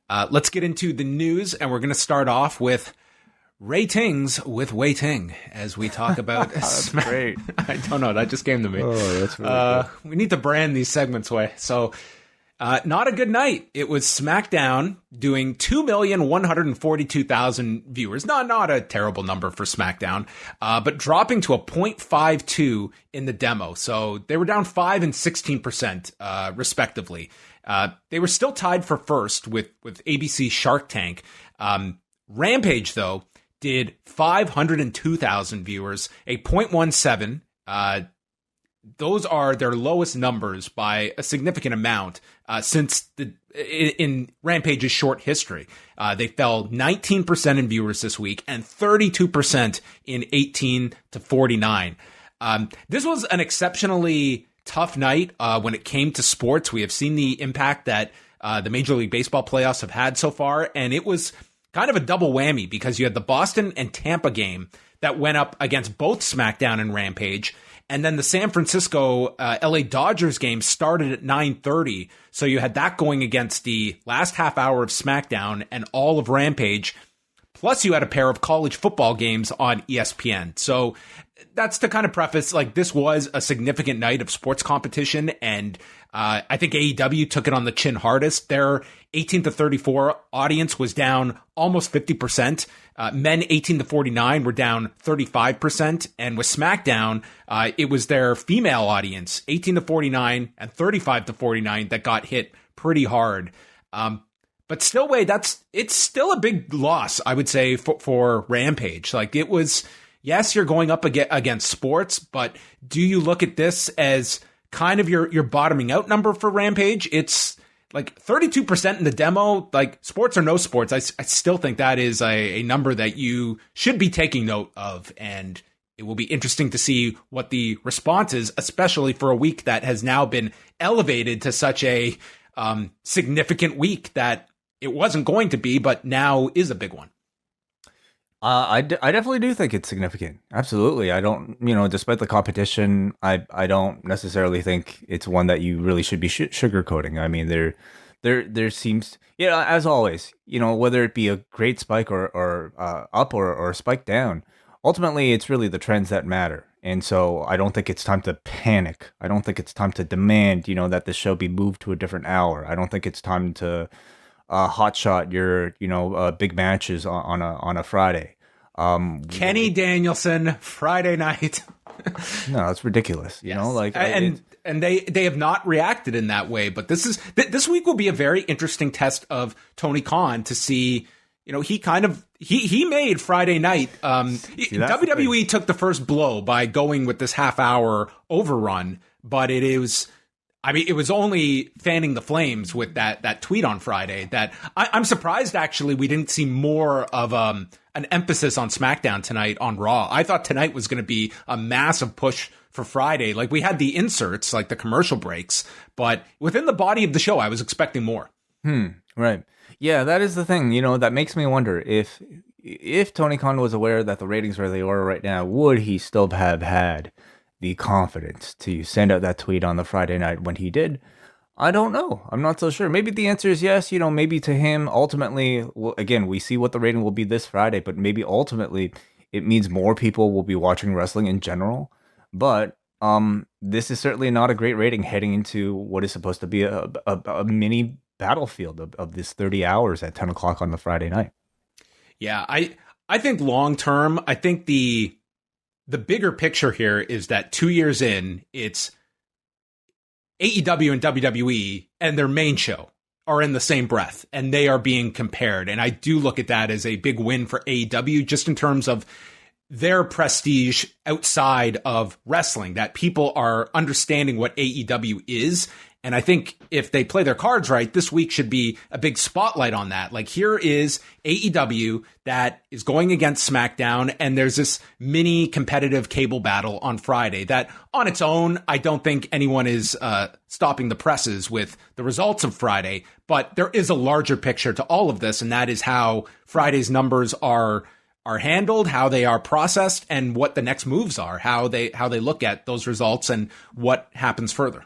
Let's get into the news, and we're going to start off with ratings with Wei Ting as we talk about That's great. I don't know. That just came to me. Oh, that's really cool. We need to brand these segments way. So, not a good night. It was SmackDown doing 2,142,000 viewers. Not a terrible number for SmackDown, but dropping to a 0.52 in the demo. So they were down 5 and 16%, respectively. They were still tied for first with ABC Shark Tank. Rampage, though, did 502,000 viewers, a 0.17. Those are their lowest numbers by a significant amount since in Rampage's short history. They fell 19% in viewers this week and 32% in 18 to 49. This was an exceptionally tough night when it came to sports. We have seen the impact that the Major League Baseball playoffs have had so far, and it was kind of a double whammy because you had the Boston and Tampa game that went up against both SmackDown and Rampage. And then the San Francisco LA Dodgers game started at 9:30. So you had that going against the last half hour of SmackDown and all of Rampage. Plus you had a pair of college football games on ESPN. So that's to kind of preface, like, this was a significant night of sports competition. And I think AEW took it on the chin hardest. Their 18 to 34 audience was down almost 50%. Men 18 to 49 were down 35%. And with SmackDown, it was their female audience, 18 to 49 and 35 to 49, that got hit pretty hard. But still, Wade, it's still a big loss, I would say, for Rampage. Like, it was, yes, you're going up against sports, but do you look at this as kind of your bottoming out number for Rampage? It's like 32% in the demo. Like, sports or no sports, I still think that is a number that you should be taking note of. And it will be interesting to see what the response is, especially for a week that has now been elevated to such a significant week that it wasn't going to be, but now is a big one. I definitely do think it's significant. Absolutely. I don't, despite the competition, I don't necessarily think it's one that you really should be sugarcoating. I mean, there seems, as always, whether it be a great spike or up or a spike down, ultimately it's really the trends that matter. And so I don't think it's time to panic. I don't think it's time to demand, that the show be moved to a different hour. I don't think it's time to hotshot your, big matches on a Friday. Kenny Danielson Friday night. No, it's ridiculous. And they have not reacted in that way. But this week will be a very interesting test of Tony Khan to see. He made Friday night. WWE took the first blow by going with this half hour overrun, but it was only fanning the flames with that tweet on Friday. That I'm surprised actually we didn't see more of an emphasis on SmackDown tonight on Raw. I thought tonight was going to be a massive push for Friday. Like, we had the inserts, like the commercial breaks, but within the body of the show, I was expecting more. Right. Yeah, that is the thing, that makes me wonder if Tony Khan was aware that the ratings where they are right now, would he still have had the confidence to send out that tweet on the Friday night when he did? I don't know. I'm not so sure. Maybe the answer is yes. Maybe to him, ultimately, again, we see what the rating will be this Friday, but maybe ultimately it means more people will be watching wrestling in general. But this is certainly not a great rating heading into what is supposed to be a mini battlefield of this 30 hours at 10 o'clock on the Friday night. Yeah, I think long term, I think the bigger picture here is that 2 years in, it's AEW and WWE and their main show are in the same breath, and they are being compared. And I do look at that as a big win for AEW, just in terms of their prestige outside of wrestling, that people are understanding what AEW is. And I think if they play their cards right, this week should be a big spotlight on that. Like, here is AEW that is going against SmackDown, and there's this mini competitive cable battle on Friday that on its own, I don't think anyone is stopping the presses with the results of Friday. But there is a larger picture to all of this, and that is how Friday's numbers are handled, how they are processed, and what the next moves are, how they look at those results and what happens further.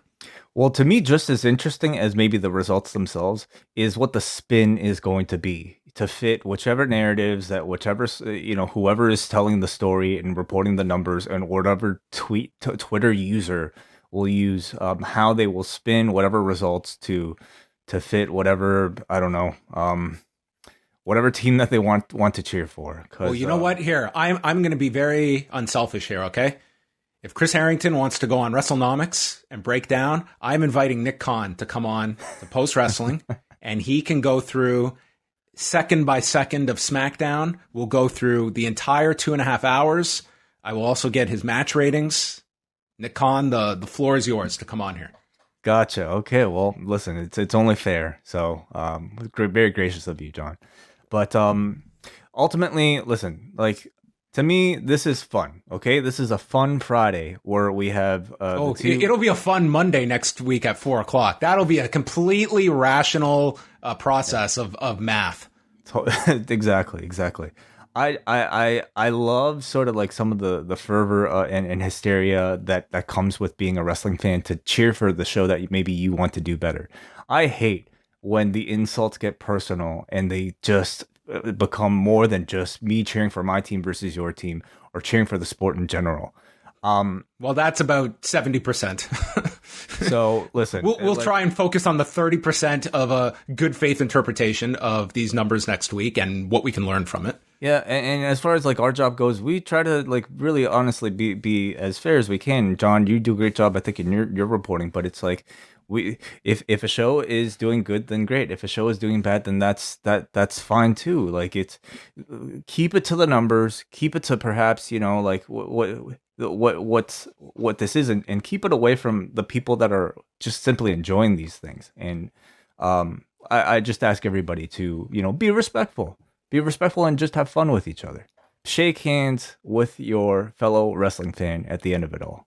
Well, to me, just as interesting as maybe the results themselves is what the spin is going to be to fit whichever narratives that whichever whoever is telling the story and reporting the numbers and whatever Twitter user will use, how they will spin whatever results to fit whatever, I don't know, whatever team that they want to cheer for. Well, you know what? Here, I'm going to be very unselfish here. Okay. If Chris Harrington wants to go on WrestleNomics and break down, I'm inviting Nick Khan to come on to Post Wrestling, and he can go through second by second of SmackDown. We'll go through the entire 2.5 hours. I will also get his match ratings. Nick Khan, the floor is yours to come on here. Gotcha. Okay. Well, listen, it's only fair. So, very gracious of you, John. But ultimately, listen, like, to me, this is fun. Okay, this is a fun Friday where we have. It'll be a fun Monday next week at 4:00. That'll be a completely rational process of math. Exactly. I love sort of like some of the fervor and hysteria that comes with being a wrestling fan to cheer for the show that maybe you want to do better. I hate when the insults get personal and they just become more than just me cheering for my team versus your team or cheering for the sport in general. Well, that's about 70%. So listen, we'll try and focus on the 30% of a good faith interpretation of these numbers next week and what we can learn from it. Yeah, and as far as like our job goes, we try to like really honestly be as fair as we can. John, you do a great job, I think, in your reporting, but it's like if a show is doing good, then great. If a show is doing bad, then that's fine too. Like, it's keep it to the numbers, keep it to perhaps, like what this is, and keep it away from the people that are just simply enjoying these things. And I just ask everybody to be respectful. Be respectful and just have fun with each other. Shake hands with your fellow wrestling fan at the end of it all.